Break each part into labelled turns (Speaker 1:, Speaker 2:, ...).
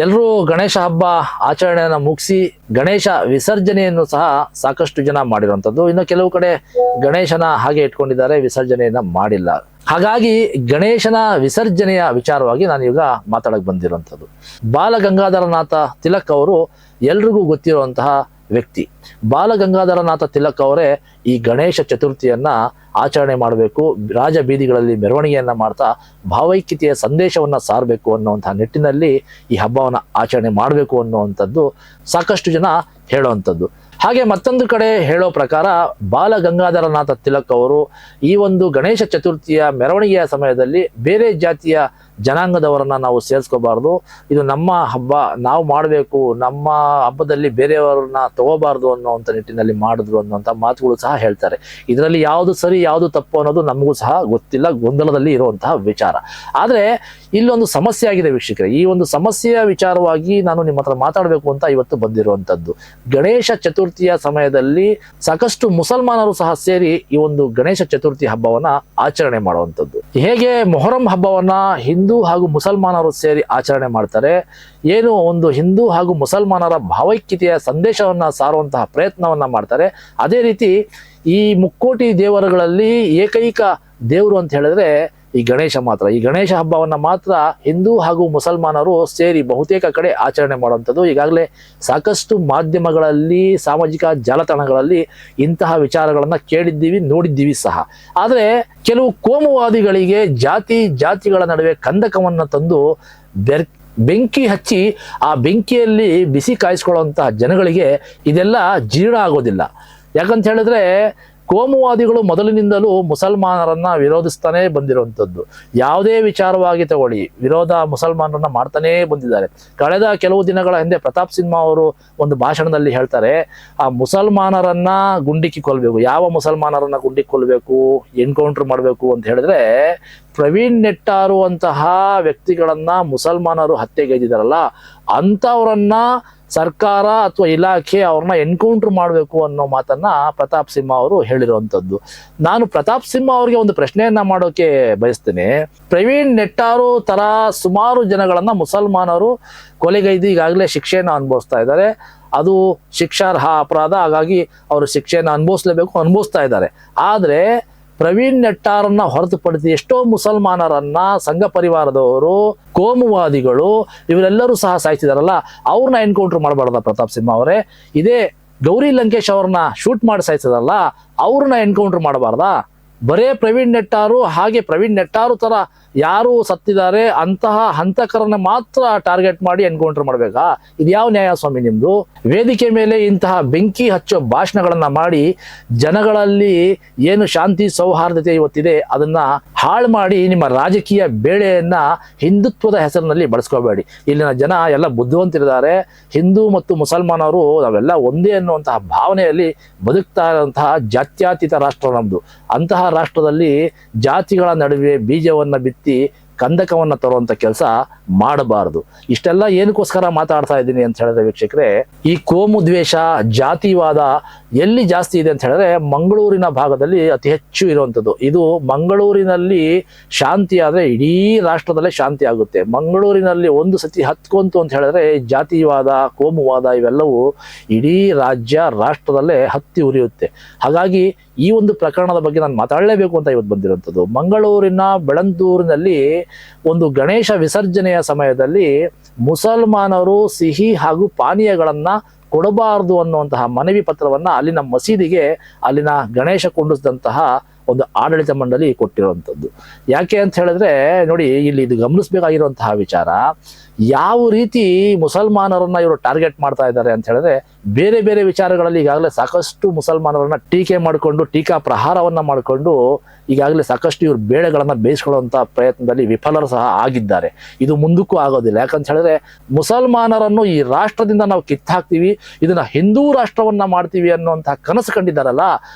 Speaker 1: ಎಲ್ಲರೂ ಗಣೇಶ ಹಬ್ಬ ಆಚರಣೆಯನ್ನು ಮುಗಿಸಿ ಗಣೇಶ ವಿಸರ್ಜನೆಯನ್ನು ಸಹ ಸಾಕಷ್ಟು ಜನ ಮಾಡಿರುವಂಥದ್ದು. ಇನ್ನು ಕೆಲವು ಕಡೆ ಗಣೇಶನ ಹಾಗೆ ಇಟ್ಕೊಂಡಿದ್ದಾರೆ, ವಿಸರ್ಜನೆಯನ್ನ ಮಾಡಿಲ್ಲ. ಹಾಗಾಗಿ ಗಣೇಶನ ವಿಸರ್ಜನೆಯ ವಿಚಾರವಾಗಿ ನಾನು ಈಗ ಮಾತಾಡಕ್ ಬಂದಿರುವಂಥದ್ದು. ಬಾಲಗಂಗಾಧರನಾಥ ತಿಲಕ್ ಅವರು ಎಲ್ರಿಗೂ ಗೊತ್ತಿರುವಂತಹ ವ್ಯಕ್ತಿ. ಬಾಲಗಂಗಾಧರನಾಥ ತಿಲಕ್ ಅವರೇ ಈ ಗಣೇಶ ಚತುರ್ಥಿಯನ್ನ ಆಚರಣೆ ಮಾಡಬೇಕು, ರಾಜ ಬೀದಿಗಳಲ್ಲಿ ಮೆರವಣಿಗೆಯನ್ನ ಮಾಡ್ತಾ ಭಾವೈಕ್ಯತೆಯ ಸಂದೇಶವನ್ನ ಸಾರಬೇಕು ಅನ್ನುವಂತಹ ನಿಟ್ಟಿನಲ್ಲಿ ಈ ಹಬ್ಬವನ್ನ ಆಚರಣೆ ಮಾಡಬೇಕು ಅನ್ನುವಂಥದ್ದು ಸಾಕಷ್ಟು ಜನ ಹೇಳುವಂಥದ್ದು. ಹಾಗೆ ಮತ್ತೊಂದು ಕಡೆ ಹೇಳೋ ಪ್ರಕಾರ ಬಾಲಗಂಗಾಧರನಾಥ ತಿಲಕ್ ಅವರು ಈ ಒಂದು ಗಣೇಶ ಚತುರ್ಥಿಯ ಮೆರವಣಿಗೆಯ ಸಮಯದಲ್ಲಿ ಬೇರೆ ಜಾತಿಯ ಜನಾಂಗದವರನ್ನ ನಾವು ಸೇರಿಸ್ಕೋಬಾರ್ದು, ಇದು ನಮ್ಮ ಹಬ್ಬ, ನಾವು ಮಾಡಬೇಕು, ನಮ್ಮ ಹಬ್ಬದಲ್ಲಿ ಬೇರೆಯವರನ್ನ ತಗೋಬಾರ್ದು ಅನ್ನುವಂಥ ನಿಟ್ಟಿನಲ್ಲಿ ಮಾಡಿದ್ರು ಅನ್ನುವಂಥ ಮಾತುಗಳು ಸಹ ಹೇಳ್ತಾರೆ. ಇದರಲ್ಲಿ ಯಾವುದು ಸರಿ ಯಾವುದು ತಪ್ಪು ಅನ್ನೋದು ನಮಗೂ ಸಹ ಗೊತ್ತಿಲ್ಲ, ಗೊಂದಲದಲ್ಲಿ ಇರುವಂತಹ ವಿಚಾರ. ಆದರೆ ಇಲ್ಲೊಂದು ಸಮಸ್ಯೆ ಆಗಿದೆ ವೀಕ್ಷಕರೇ. ಈ ಒಂದು ಸಮಸ್ಯೆಯ ವಿಚಾರವಾಗಿ ನಾನು ನಿಮ್ಮ ಹತ್ರ ಮಾತಾಡಬೇಕು ಅಂತ ಇವತ್ತು ಬಂದಿರುವಂತದ್ದು. ಗಣೇಶ ಚತುರ್ಥಿಯ ಸಮಯದಲ್ಲಿ ಸಾಕಷ್ಟು ಮುಸಲ್ಮಾನರು ಸಹ ಸೇರಿ ಈ ಒಂದು ಗಣೇಶ ಚತುರ್ಥಿ ಹಬ್ಬವನ್ನ ಆಚರಣೆ ಮಾಡುವಂಥದ್ದು. ಹೇಗೆ ಮೊಹರಂ ಹಬ್ಬವನ್ನ ಹಿಂದೂ ಹಾಗೂ ಮುಸಲ್ಮಾನರು ಸೇರಿ ಆಚರಣೆ ಮಾಡ್ತಾರೆ, ಏನು ಒಂದು ಹಿಂದೂ ಹಾಗೂ ಮುಸಲ್ಮಾನರ ಭಾವೈಕ್ಯತೆಯ ಸಂದೇಶವನ್ನ ಸಾರುವಂತಹ ಪ್ರಯತ್ನವನ್ನ ಮಾಡ್ತಾರೆ, ಅದೇ ರೀತಿ ಈ ಮುಕ್ಕೋಟಿ ದೇವರುಗಳಲ್ಲಿ ಏಕೈಕ ದೇವರು ಅಂತ ಹೇಳಿದ್ರೆ ಈ ಗಣೇಶ ಮಾತ್ರ. ಈ ಗಣೇಶ ಹಬ್ಬವನ್ನ ಮಾತ್ರ ಹಿಂದೂ ಹಾಗೂ ಮುಸಲ್ಮಾನರು ಸೇರಿ ಬಹುತೇಕ ಕಡೆ ಆಚರಣೆ ಮಾಡುವಂಥದ್ದು. ಈಗಾಗಲೇ ಸಾಕಷ್ಟು ಮಾಧ್ಯಮಗಳಲ್ಲಿ, ಸಾಮಾಜಿಕ ಜಾಲತಾಣಗಳಲ್ಲಿ ಇಂತಹ ವಿಚಾರಗಳನ್ನ ಕೇಳಿದ್ದೀವಿ, ನೋಡಿದ್ದೀವಿ ಸಹ. ಆದರೆ ಕೆಲವು ಕೋಮುವಾದಿಗಳಿಗೆ ಜಾತಿಗಳ ನಡುವೆ ಕಂದಕವನ್ನ ತಂದು ಬೆಂಕಿ ಹಚ್ಚಿ ಆ ಬೆಂಕಿಯಲ್ಲಿ ಬಿಸಿ ಕಾಯಿಸ್ಕೊಳ್ಳುವಂತಹ ಜನಗಳಿಗೆ ಇದೆಲ್ಲ ಜೀರ್ಣ ಆಗೋದಿಲ್ಲ. ಯಾಕಂತ ಹೇಳಿದ್ರೆ ಕೋಮುವಾದಿಗಳು ಮೊದಲಿನಿಂದಲೂ ಮುಸಲ್ಮಾನರನ್ನ ವಿರೋಧಿಸ್ತಾನೆ ಬಂದಿರುವಂಥದ್ದು. ಯಾವುದೇ ವಿಚಾರವಾಗಿ ತಗೊಳ್ಳಿ, ವಿರೋಧ ಮುಸಲ್ಮಾನರನ್ನ ಮಾಡ್ತಾನೇ ಬಂದಿದ್ದಾರೆ. ಕಳೆದ ಕೆಲವು ದಿನಗಳ ಹಿಂದೆ ಪ್ರತಾಪ್ ಸಿಂಹ ಅವರು ಒಂದು ಭಾಷಣದಲ್ಲಿ ಹೇಳ್ತಾರೆ, ಆ ಮುಸಲ್ಮಾನರನ್ನ ಗುಂಡಿಕ್ಕಿ ಕೊಲ್ಬೇಕು. ಯಾವ ಮುಸಲ್ಮಾನರನ್ನ ಗುಂಡಿಕ್ಕಿ ಕೊಲ್ಬೇಕು, ಎನ್ಕೌಂಟರ್ ಮಾಡಬೇಕು ಅಂತ ಹೇಳಿದ್ರೆ ಪ್ರವೀಣ್ ನೆಟ್ಟಾರು ಅಂತಹ ವ್ಯಕ್ತಿಗಳನ್ನ ಮುಸಲ್ಮಾನರು ಹತ್ಯೆಗೈದಿದಾರಲ್ಲ ಅಂಥವ್ರನ್ನ ಸರ್ಕಾರ ಅಥವಾ ಇಲಾಖೆ ಅವ್ರನ್ನ ಎನ್ಕೌಂಟರ್ ಮಾಡಬೇಕು ಅನ್ನೋ ಮಾತನ್ನ ಪ್ರತಾಪ್ ಸಿಂಹ ಅವರು ಹೇಳಿರುವಂಥದ್ದು. ನಾನು ಪ್ರತಾಪ್ ಸಿಂಹ ಅವರಿಗೆ ಒಂದು ಪ್ರಶ್ನೆಯನ್ನ ಮಾಡೋಕೆ ಬಯಸ್ತೇನೆ. ಪ್ರವೀಣ್ ನೆಟ್ಟಾರು ತರ ಸುಮಾರು ಜನಗಳನ್ನ ಮುಸಲ್ಮಾನರು ಕೊಲೆಗೈದು ಈಗಾಗಲೇ ಶಿಕ್ಷೆಯನ್ನು ಅನುಭವಿಸ್ತಾ ಇದ್ದಾರೆ. ಅದು ಶಿಕ್ಷಾರ್ಹ ಅಪರಾಧ, ಹಾಗಾಗಿ ಅವರು ಶಿಕ್ಷೆಯನ್ನು ಅನುಭವಿಸ್ತಾ ಇದ್ದಾರೆ. ಆದ್ರೆ ಪ್ರವೀಣ್ ನೆಟ್ಟಾರನ್ನ ಹೊರತುಪಡಿಸಿ ಎಷ್ಟೋ ಮುಸಲ್ಮಾನರನ್ನ ಸಂಘ ಪರಿವಾರದವರು, ಕೋಮುವಾದಿಗಳು ಇವರೆಲ್ಲರೂ ಸಹ ಸಾಯಿಸಿದಾರಲ್ಲ, ಅವ್ರನ್ನ ಎನ್ಕೌಂಟರ್ ಮಾಡಬಾರ್ದ ಪ್ರತಾಪ್ ಸಿಂಹ ಅವರೇ? ಇದೇ ಗೌರಿ ಲಂಕೇಶ್ ಅವ್ರನ್ನ ಶೂಟ್ ಮಾಡಿ ಸಾಯಿಸಿದಾರಲ್ಲ, ಅವ್ರನ್ನ ಎನ್ಕೌಂಟರ್ ಮಾಡಬಾರ್ದಾ? ಬರೇ ಪ್ರವೀಣ್ ನೆಟ್ಟಾರು, ಹಾಗೆ ಪ್ರವೀಣ್ ನೆಟ್ಟಾರು ತರ ಯಾರು ಸತ್ತಿದ್ದಾರೆ ಅಂತಹ ಹಂತಕರನ್ನ ಮಾತ್ರ ಟಾರ್ಗೆಟ್ ಮಾಡಿ ಎನ್ಕೌಂಟರ್ ಮಾಡ್ಬೇಕಾ? ಇದು ಯಾವ ನ್ಯಾಯ ಸ್ವಾಮಿ ನಿಮ್ದು? ವೇದಿಕೆ ಮೇಲೆ ಇಂತಹ ಬೆಂಕಿ ಹಚ್ಚೋ ಭಾಷಣಗಳನ್ನ ಮಾಡಿ ಜನಗಳಲ್ಲಿ ಏನು ಶಾಂತಿ ಸೌಹಾರ್ದತೆ ಇವತ್ತಿದೆ ಅದನ್ನ ಹಾಳು ಮಾಡಿ ನಿಮ್ಮ ರಾಜಕೀಯ ಬೇಳೆಯನ್ನ ಹಿಂದುತ್ವದ ಹೆಸರಿನಲ್ಲಿ ಬಳಸ್ಕೋಬೇಡಿ. ಇಲ್ಲಿನ ಜನ ಎಲ್ಲ ಬುದ್ಧಿವಂತರಿದ್ದಾರೆ. ಹಿಂದೂ ಮತ್ತು ಮುಸಲ್ಮಾನರು ನಾವೆಲ್ಲ ಒಂದೇ ಅನ್ನುವಂತಹ ಭಾವನೆಯಲ್ಲಿ ಬದುಕ್ತಾ ಇರುವಂತಹ ಜಾತ್ಯತೀತ ರಾಷ್ಟ್ರ ನಮ್ದು. ಅಂತಹ ರಾಷ್ಟ್ರದಲ್ಲಿ ಜಾತಿಗಳ ನಡುವೆ ಬೀಜವನ್ನ ಬಿತ್ತಿ ಕಂದಕವನ್ನ ತರುವಂತ ಕೆಲಸ ಮಾಡಬಾರದು. ಇಷ್ಟೆಲ್ಲ ಏನಕ್ಕೋಸ್ಕರ ಮಾತಾಡ್ತಾ ಇದ್ದೀನಿ ಅಂತ ಹೇಳಿದ್ರೆ ವೀಕ್ಷಕರೇ, ಈ ಕೋಮು ದ್ವೇಷ, ಜಾತಿವಾದ ಎಲ್ಲಿ ಜಾಸ್ತಿ ಇದೆ ಅಂತ ಹೇಳಿದ್ರೆ ಮಂಗಳೂರಿನ ಭಾಗದಲ್ಲಿ ಅತಿ ಹೆಚ್ಚು ಇರುವಂಥದ್ದು. ಇದು ಮಂಗಳೂರಿನಲ್ಲಿ ಶಾಂತಿ ಆದ್ರೆ ಇಡೀ ರಾಷ್ಟ್ರದಲ್ಲೇ ಶಾಂತಿ ಆಗುತ್ತೆ. ಮಂಗಳೂರಿನಲ್ಲಿ ಒಂದು ಸತಿ ಹತ್ಕೊಂತು ಅಂತ ಹೇಳಿದ್ರೆ ಜಾತಿವಾದ, ಕೋಮುವಾದ ಇವೆಲ್ಲವೂ ಇಡೀ ರಾಷ್ಟ್ರದಲ್ಲೇ ಹತ್ತಿ ಉರಿಯುತ್ತೆ. ಹಾಗಾಗಿ ಈ ಒಂದು ಪ್ರಕರಣದ ಬಗ್ಗೆ ನಾನು ಮಾತಾಡಲೇಬೇಕು ಅಂತ ಇವತ್ತು ಬಂದಿರುವಂಥದ್ದು. ಮಂಗಳೂರಿನ ಬೆಳಂದೂರಿನಲ್ಲಿ ಒಂದು ಗಣೇಶ ವಿಸರ್ಜನೆಯ ಸಮಯದಲ್ಲಿ ಮುಸಲ್ಮಾನರು ಸಿಹಿ ಹಾಗೂ ಪಾನೀಯಗಳನ್ನ ಕೊಡಬಾರದು ಅನ್ನುವಂತಹ ಮನವಿ ಪತ್ರವನ್ನ ಅಲ್ಲಿನ ಮಸೀದಿಗೆ ಅಲ್ಲಿನ ಗಣೇಶ ಕುಂಡಿಸಿದಂತಹ ಒಂದು ಆಡಳಿತ ಮಂಡಳಿ ಕೊಟ್ಟಿರುವಂಥದ್ದು. ಯಾಕೆ ಅಂತ ಹೇಳಿದ್ರೆ ನೋಡಿ, ಇಲ್ಲಿ ಇದು ಗಮನಿಸಬೇಕಾಗಿರುವಂತಹ ವಿಚಾರ, ಯಾವ ರೀತಿ ಮುಸಲ್ಮಾನರನ್ನ ಇವರು ಟಾರ್ಗೆಟ್ ಮಾಡ್ತಾ ಇದ್ದಾರೆ ಅಂತ ಹೇಳಿದ್ರೆ ಬೇರೆ ಬೇರೆ ವಿಚಾರಗಳಲ್ಲಿ ಈಗಾಗಲೇ ಸಾಕಷ್ಟು ಮುಸಲ್ಮಾನರನ್ನ ಟೀಕೆ ಮಾಡಿಕೊಂಡು, ಟೀಕಾ ಪ್ರಹಾರವನ್ನ ಮಾಡಿಕೊಂಡು ಈಗಾಗಲೇ ಸಾಕಷ್ಟು ಇವರು ಬೇಳೆಗಳನ್ನ ಬೇಯಿಸ್ಕೊಳ್ಳುವಂತ ಪ್ರಯತ್ನದಲ್ಲಿ ವಿಫಲರು ಸಹ ಆಗಿದ್ದಾರೆ. ಇದು ಮುಂದಕ್ಕೂ ಆಗೋದಿಲ್ಲ. ಯಾಕಂತ ಹೇಳಿದ್ರೆ ಮುಸಲ್ಮಾನರನ್ನು ಈ ರಾಷ್ಟ್ರದಿಂದ ನಾವು ಕಿತ್ತಾಕ್ತೀವಿ, ಇದನ್ನ ಹಿಂದೂ ರಾಷ್ಟ್ರವನ್ನ ಮಾಡ್ತೀವಿ ಅನ್ನುವಂತಹ ಕನಸು ಕಂಡಿದ್ದಾರಲ್ಲ,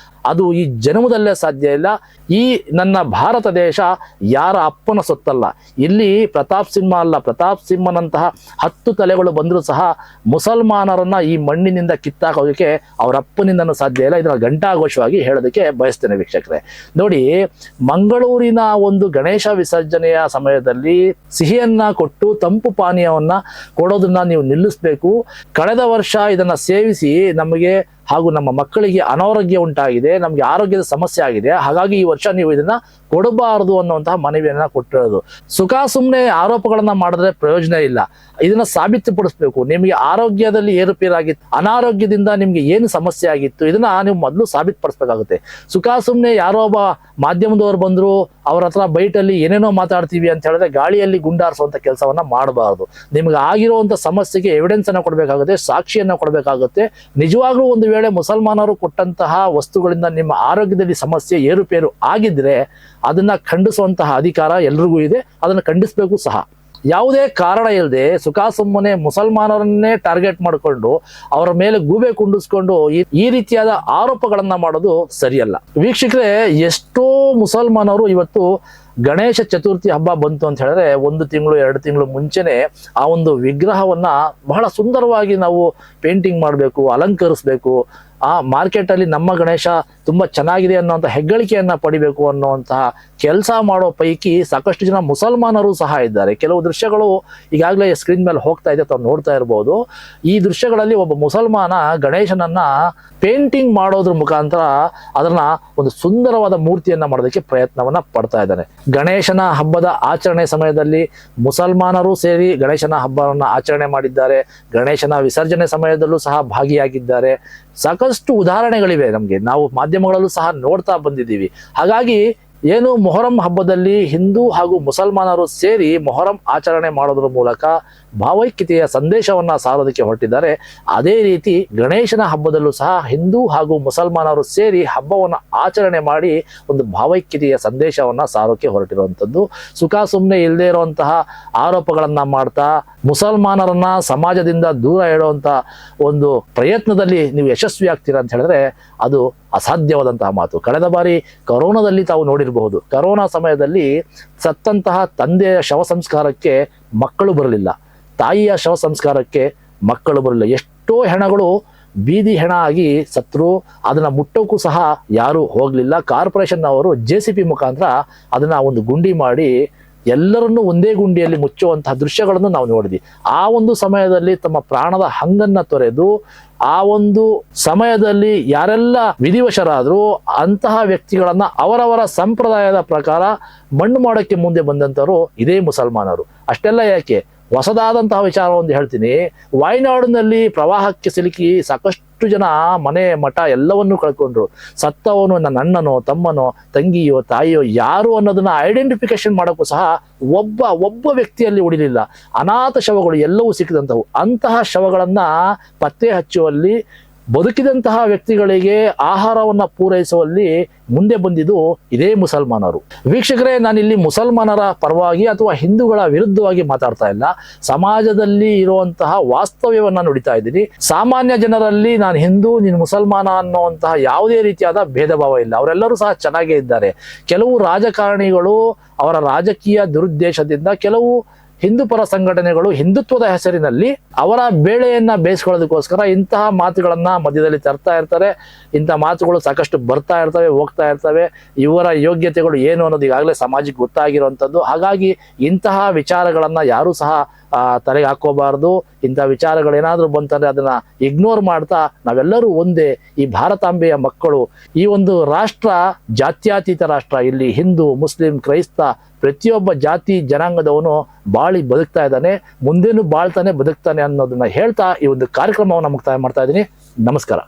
Speaker 1: ಅದು ಈ ಜನ್ಮದಲ್ಲೇ ಸಾಧ್ಯ ಇಲ್ಲ. ಈ ನನ್ನ ಭಾರತ ದೇಶ ಯಾರ ಅಪ್ಪನ ಸೊತ್ತಲ್ಲ. ಇಲ್ಲಿ ಪ್ರತಾಪ್ ಸಿಂಹ ಅಲ್ಲ, ಪ್ರತಾಪ್ ಸಿಂಹ ಬ್ರಹ್ಮನಂತಹ 10 ತಲೆಗಳು ಬಂದರೂ ಸಹ ಮುಸಲ್ಮಾನರನ್ನ ಈ ಮಣ್ಣಿನಿಂದ ಕಿತ್ತಾಕೋದಕ್ಕೆ ಅವರ ಅಪ್ಪನಿಂದನೂ ಸಾಧ್ಯ ಇಲ್ಲ. ಇದನ್ನ ಘಂಟಾಘೋಷವಾಗಿ ಹೇಳೋದಕ್ಕೆ ಬಯಸ್ತೇನೆ ವೀಕ್ಷಕರೇ. ನೋಡಿ, ಮಂಗಳೂರಿನ ಒಂದು ಗಣೇಶ ವಿಸರ್ಜನೆಯ ಸಮಯದಲ್ಲಿ ಸಿಹಿಯನ್ನ ಕೊಟ್ಟು ತಂಪು ಪಾನೀಯವನ್ನ ಕೊಡೋದನ್ನ ನೀವು ನಿಲ್ಲಿಸಬೇಕು. ಕಳೆದ ವರ್ಷ ಇದನ್ನ ಸೇವಿಸಿ ನಮಗೆ ಹಾಗೂ ನಮ್ಮ ಮಕ್ಕಳಿಗೆ ಅನಾರೋಗ್ಯ ಉಂಟಾಗಿದೆ, ನಮಗೆ ಆರೋಗ್ಯದ ಸಮಸ್ಯೆ ಆಗಿದೆ, ಹಾಗಾಗಿ ಈ ವರ್ಷ ನೀವು ಇದನ್ನ ಕೊಡಬಾರದು ಅನ್ನುವಂತಹ ಮನವಿಯನ್ನ ಕೊಟ್ಟಿರೋದು. ಸುಖ ಸುಮ್ಮನೆ ಆರೋಪಗಳನ್ನ ಮಾಡಿದ್ರೆ ಪ್ರಯೋಜನ ಇಲ್ಲ. ಇದನ್ನ ಸಾಬೀತುಪಡಿಸ್ಬೇಕು. ನಿಮಗೆ ಆರೋಗ್ಯದಲ್ಲಿ ಏರುಪೇರಾಗಿತ್ತು, ಅನಾರೋಗ್ಯದಿಂದ ನಿಮ್ಗೆ ಏನು ಸಮಸ್ಯೆ ಆಗಿತ್ತು, ಇದನ್ನ ನೀವು ಮೊದಲು ಸಾಬೀತುಪಡಿಸ್ಬೇಕಾಗುತ್ತೆ. ಸುಖ ಸುಮ್ಮನೆ ಯಾರೋ ಒಬ್ಬ ಮಾಧ್ಯಮದವರು ಬಂದ್ರು ಅವ್ರ ಹತ್ರ ಬೈಟಲ್ಲಿ ಏನೇನೋ ಮಾತಾಡ್ತೀವಿ ಅಂತ ಹೇಳಿದ್ರೆ ಗಾಳಿಯಲ್ಲಿ ಗುಂಡಾರಿಸುವಂತ ಕೆಲಸವನ್ನ ಮಾಡಬಾರದು. ನಿಮ್ಗೆ ಆಗಿರುವಂತ ಸಮಸ್ಯೆಗೆ ಎವಿಡೆನ್ಸ್ ಅನ್ನ ಕೊಡಬೇಕಾಗುತ್ತೆ, ಸಾಕ್ಷಿಯನ್ನ ಕೊಡಬೇಕಾಗುತ್ತೆ. ನಿಜವಾಗ್ಲೂ ಒಂದು ವೇಳೆ ಮುಸಲ್ಮಾನರು ಕೊಟ್ಟಂತಹ ವಸ್ತುಗಳಿಂದ ನಿಮ್ಮ ಆರೋಗ್ಯದಲ್ಲಿ ಸಮಸ್ಯೆ ಏರುಪೇರು ಆಗಿದ್ರೆ ಅದನ್ನ ಖಂಡಿಸುವಂತಹ ಅಧಿಕಾರ ಎಲ್ರಿಗೂ ಇದೆ, ಅದನ್ನ ಖಂಡಿಸಬೇಕು ಸಹ. ಯಾವುದೇ ಕಾರಣ ಇಲ್ಲದೆ ಸುಖ ಸುಮ್ಮನೆ ಮುಸಲ್ಮಾನರನ್ನೇ ಟಾರ್ಗೆಟ್ ಮಾಡಿಕೊಂಡು ಅವರ ಮೇಲೆ ಗೂಬೆ ಕುಂಡಿಸ್ಕೊಂಡು ಈ ರೀತಿಯಾದ ಆರೋಪಗಳನ್ನ ಮಾಡೋದು ಸರಿಯಲ್ಲ. ವೀಕ್ಷಕರೇ, ಎಷ್ಟೋ ಮುಸಲ್ಮಾನರು ಇವತ್ತು ಗಣೇಶ ಚತುರ್ಥಿ ಹಬ್ಬ ಬಂತು ಅಂತ ಹೇಳಿದ್ರೆ 1 ತಿಂಗಳು 2 ತಿಂಗಳು ಮುಂಚೆನೆ ಆ ಒಂದು ವಿಗ್ರಹವನ್ನ ಬಹಳ ಸುಂದರವಾಗಿ ನಾವು ಪೇಂಟಿಂಗ್ ಮಾಡಬೇಕು, ಅಲಂಕರಿಸಬೇಕು, ಆ ಮಾರ್ಕೆಟ್ ಅಲ್ಲಿ ನಮ್ಮ ಗಣೇಶ ತುಂಬಾ ಚೆನ್ನಾಗಿದೆ ಅನ್ನುವಂಥ ಹೆಗ್ಗಳಿಕೆಯನ್ನ ಪಡಿಬೇಕು ಅನ್ನುವಂತಹ ಕೆಲಸ ಮಾಡೋ ಪೈಕಿ ಸಾಕಷ್ಟು ಜನ ಮುಸಲ್ಮಾನರು ಸಹ ಇದ್ದಾರೆ. ಕೆಲವು ದೃಶ್ಯಗಳು ಈಗಾಗಲೇ ಸ್ಕ್ರೀನ್ ಮೇಲೆ ಹೋಗ್ತಾ ಇದೆ, ತಾವು ನೋಡ್ತಾ ಇರಬಹುದು. ಈ ದೃಶ್ಯಗಳಲ್ಲಿ ಒಬ್ಬ ಮುಸಲ್ಮಾನ ಗಣೇಶನನ್ನ ಪೇಂಟಿಂಗ್ ಮಾಡೋದ್ರ ಮುಖಾಂತರ ಅದನ್ನ ಒಂದು ಸುಂದರವಾದ ಮೂರ್ತಿಯನ್ನ ಮಾಡೋದಕ್ಕೆ ಪ್ರಯತ್ನವನ್ನ ಪಡ್ತಾ ಇದ್ದಾನೆ. ಗಣೇಶನ ಹಬ್ಬದ ಆಚರಣೆ ಸಮಯದಲ್ಲಿ ಮುಸಲ್ಮಾನರು ಸೇರಿ ಗಣೇಶನ ಹಬ್ಬವನ್ನ ಆಚರಣೆ ಮಾಡಿದ್ದಾರೆ. ಗಣೇಶನ ವಿಸರ್ಜನೆ ಸಮಯದಲ್ಲೂ ಸಹ ಭಾಗಿಯಾಗಿದ್ದಾರೆ. ಸಾಕಷ್ಟು ಉದಾಹರಣೆಗಳಿವೆ ನಮ್ಗೆ, ನಾವು ಮಾಧ್ಯಮಗಳಲ್ಲೂ ಸಹ ನೋಡ್ತಾ ಬಂದಿದ್ದೀವಿ. ಹಾಗಾಗಿ ಏನು ಮೊಹರಂ ಹಬ್ಬದಲ್ಲಿ ಹಿಂದೂ ಹಾಗೂ ಮುಸಲ್ಮಾನರು ಸೇರಿ ಮೊಹರಂ ಆಚರಣೆ ಮಾಡೋದ್ರ ಮೂಲಕ ಭಾವೈಕ್ಯತೆಯ ಸಂದೇಶವನ್ನ ಸಾರೋದಕ್ಕೆ ಹೊರಟಿದ್ದಾರೆ. ಅದೇ ರೀತಿ ಗಣೇಶನ ಹಬ್ಬದಲ್ಲೂ ಸಹ ಹಿಂದೂ ಹಾಗೂ ಮುಸಲ್ಮಾನರು ಸೇರಿ ಹಬ್ಬವನ್ನ ಆಚರಣೆ ಮಾಡಿ ಒಂದು ಭಾವೈಕ್ಯತೆಯ ಸಂದೇಶವನ್ನ ಸಾರೋಕೆ ಹೊರಟಿರುವಂಥದ್ದು. ಸುಖ ಸುಮ್ಮನೆ ಇಲ್ಲದೆ ಇರುವಂತಹ ಆರೋಪಗಳನ್ನ ಮಾಡ್ತಾ ಮುಸಲ್ಮಾನರನ್ನ ಸಮಾಜದಿಂದ ದೂರ ಇಡುವಂತ ಒಂದು ಪ್ರಯತ್ನದಲ್ಲಿ ನೀವು ಯಶಸ್ವಿ ಆಗ್ತೀರಾ ಅಂತ ಹೇಳಿದ್ರೆ ಅದು ಅಸಾಧ್ಯವಾದಂತಹ ಮಾತು. ಕಳೆದ ಬಾರಿ ಕೊರೋನಾದಲ್ಲಿ ತಾವು ನೋಡಿರಬಹುದು, ಕೊರೋನಾ ಸಮಯದಲ್ಲಿ ಸತ್ತಂತಹ ತಂದೆಯ ಶವ ಸಂಸ್ಕಾರಕ್ಕೆ ಮಕ್ಕಳು ಬರಲಿಲ್ಲ, ತಾಯಿಯ ಶವ ಸಂಸ್ಕಾರಕ್ಕೆ ಮಕ್ಕಳು ಬರಲಿಲ್ಲ. ಎಷ್ಟೋ ಹೆಣಗಳು ಬೀದಿ ಹೆಣ ಆಗಿ ಸತ್ರು, ಅದನ್ನ ಮುಟ್ಟೋಕ್ಕೂ ಸಹ ಯಾರು ಹೋಗ್ಲಿಲ್ಲ. ಕಾರ್ಪೊರೇಷನ್ ಅವರು JCB ಮುಖಾಂತರ ಅದನ್ನ ಒಂದು ಗುಂಡಿ ಮಾಡಿ ಎಲ್ಲರನ್ನೂ ಒಂದೇ ಗುಂಡಿಯಲ್ಲಿ ಮುಚ್ಚುವಂತಹ ದೃಶ್ಯಗಳನ್ನು ನಾವು ನೋಡಿದ್ವಿ. ಆ ಒಂದು ಸಮಯದಲ್ಲಿ ತಮ್ಮ ಪ್ರಾಣದ ಹಂಗನ್ನ ತೊರೆದು ಆ ಒಂದು ಸಮಯದಲ್ಲಿ ಯಾರೆಲ್ಲ ವಿಧಿವಶರಾದ್ರು ಅಂತಹ ವ್ಯಕ್ತಿಗಳನ್ನ ಅವರವರ ಸಂಪ್ರದಾಯದ ಪ್ರಕಾರ ಮಣ್ಣು ಮಾಡೋಕ್ಕೆ ಮುಂದೆ ಬಂದಂತವರು ಇದೇ ಮುಸಲ್ಮಾನರು. ಅಷ್ಟೆಲ್ಲ ಯಾಕೆ, ಹೊಸದಾದಂತಹ ವಿಚಾರ ಒಂದು ಹೇಳ್ತೀನಿ. ವಾಯ್ನಾಡಿನಲ್ಲಿ ಪ್ರವಾಹಕ್ಕೆ ಸಿಲುಕಿ ಸಾಕಷ್ಟು ಜನ ಮನೆ ಮಠ ಎಲ್ಲವನ್ನೂ ಕಳ್ಕೊಂಡ್ರು. ಸತ್ತವನು ನನ್ನ ಅಣ್ಣನೋ ತಮ್ಮನೋ ತಂಗಿಯೋ ತಾಯಿಯೋ ಯಾರು ಅನ್ನೋದನ್ನ ಐಡೆಂಟಿಫಿಕೇಶನ್ ಮಾಡೋಕ್ಕೂ ಸಹ ಒಬ್ಬ ವ್ಯಕ್ತಿಯಲ್ಲಿ ಉಳಿಲಿಲ್ಲ. ಅನಾಥ ಶವಗಳು ಎಲ್ಲವೂ ಸಿಕ್ಕಿದಂಥವು. ಅಂತಹ ಶವಗಳನ್ನ ಪತ್ತೆ ಹಚ್ಚುವಲ್ಲಿ, ಬದುಕಿದಂತಹ ವ್ಯಕ್ತಿಗಳಿಗೆ ಆಹಾರವನ್ನ ಪೂರೈಸುವಲ್ಲಿ ಮುಂದೆ ಬಂದಿದ್ದು ಇದೇ ಮುಸಲ್ಮಾನರು. ವೀಕ್ಷಕರೇ, ನಾನಿಲ್ಲಿ ಮುಸಲ್ಮಾನರ ಪರವಾಗಿ ಅಥವಾ ಹಿಂದೂಗಳ ವಿರುದ್ಧವಾಗಿ ಮಾತಾಡ್ತಾ ಇಲ್ಲ. ಸಮಾಜದಲ್ಲಿ ಇರುವಂತಹ ವಾಸ್ತವ್ಯವನ್ನ ನುಡಿತಾ ಇದ್ದೀನಿ. ಸಾಮಾನ್ಯ ಜನರಲ್ಲಿ ನಾನು ಹಿಂದೂ ನೀನು ಮುಸಲ್ಮಾನ ಅನ್ನುವಂತಹ ಯಾವುದೇ ರೀತಿಯಾದ ಭೇದ ಭಾವ ಇಲ್ಲ. ಅವರೆಲ್ಲರೂ ಸಹ ಚೆನ್ನಾಗೇ ಇದ್ದಾರೆ. ಕೆಲವು ರಾಜಕಾರಣಿಗಳು ಅವರ ರಾಜಕೀಯ ದುರುದ್ದೇಶದಿಂದ ಕೆಲವು ಹಿಂದೂ ಪರ ಸಂಘಟನೆಗಳು ಹಿಂದುತ್ವದ ಹೆಸರಿನಲ್ಲಿ ಅವರ ಬೇಳೆಯನ್ನ ಬೇಯಿಸ್ಕೊಳ್ಳೋದಕ್ಕೋಸ್ಕರ ಇಂತಹ ಮಾತುಗಳನ್ನ ಮಧ್ಯದಲ್ಲಿ ತರ್ತಾ ಇರ್ತಾರೆ. ಇಂತಹ ಮಾತುಗಳು ಸಾಕಷ್ಟು ಬರ್ತಾ ಇರ್ತವೆ, ಹೋಗ್ತಾ ಇರ್ತವೆ. ಇವರ ಯೋಗ್ಯತೆಗಳು ಏನು ಅನ್ನೋದು ಈಗಾಗಲೇ ಸಮಾಜಕ್ಕೆ ಗೊತ್ತಾಗಿರುವಂಥದ್ದು. ಹಾಗಾಗಿ ಇಂತಹ ವಿಚಾರಗಳನ್ನ ಯಾರು ಸಹ ತಲೆಗೆ ಹಾಕೋಬಾರ್ದು. ಇಂಥ ವಿಚಾರಗಳೇನಾದ್ರೂ ಬಂತಂದ್ರೆ ಅದನ್ನ ಇಗ್ನೋರ್ ಮಾಡ್ತಾ ನಾವೆಲ್ಲರೂ ಒಂದೇ, ಈ ಭಾರತಾಂಬೆಯ ಮಕ್ಕಳು. ಈ ಒಂದು ರಾಷ್ಟ್ರ ಜಾತ್ಯತೀತ ರಾಷ್ಟ್ರ. ಇಲ್ಲಿ ಹಿಂದೂ, ಮುಸ್ಲಿಂ, ಕ್ರೈಸ್ತ ಪ್ರತಿಯೊಬ್ಬ ಜಾತಿ ಜನಾಂಗದವನು ಬಾಳಿ ಬದುಕ್ತಾ ಇದ್ದಾನೆ, ಮುಂದೇನು ಬಾಳ್ತಾನೆ ಬದುಕ್ತಾನೆ ಅನ್ನೋದನ್ನ ಹೇಳ್ತಾ ಈ ಒಂದು ಕಾರ್ಯಕ್ರಮವನ್ನು ಮುಕ್ತಾಯ ಮಾಡ್ತಾ ಇದ್ದೀನಿ. ನಮಸ್ಕಾರ.